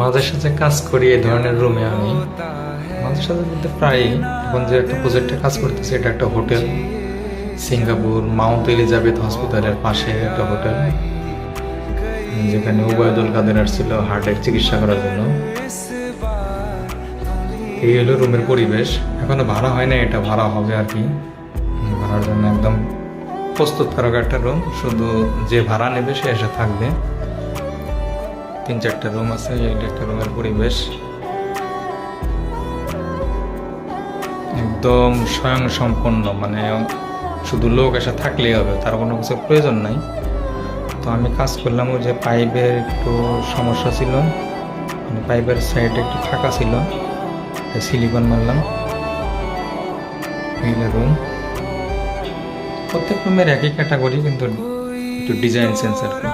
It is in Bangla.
মাঝে সাঝে কাজ করি এই ধরনের রুমে আমি মাঝে সাঝে বলতে প্রায়। এখন যে একটা প্রজেক্টে কাজ করতেছি এটা একটা হোটেল, সিঙ্গাপুর মাউন্ট এলিজাবেথ হসপিটালের পাশে একটা হোটেল, যেখানে ওবায়দুল কাদের আসছিল হার্টের চিকিৎসা করার জন্য। এই হলো রুমের পরিবেশ। এখনো ভাড়া হয় না, এটা ভাড়া হবে আর কি। ভাড়ার জন্য একদম প্রস্তুতকারক একটা রুম, শুধু যে ভাড়া নেবে সে এসে থাকবে। 3-4টা রুম আছে, এইটা একটা রুমের পরিবেশ। একদম স্বয়ং সম্পন্ন, মানে শুধু লোক এসে থাকলেই হবে, তার কোনো কিছু প্রয়োজন নাই। তো আমি কাজ করলাম, ওই যে পাইপের একটু সমস্যা ছিল, মানে পাইপের সাইডে একটু ফাঁকা ছিল, সিলিকন মারলাম। রুম প্রত্যেক রুমের একই ক্যাটাগরি, কিন্তু একটু ডিজাইন সেন্স আর কি।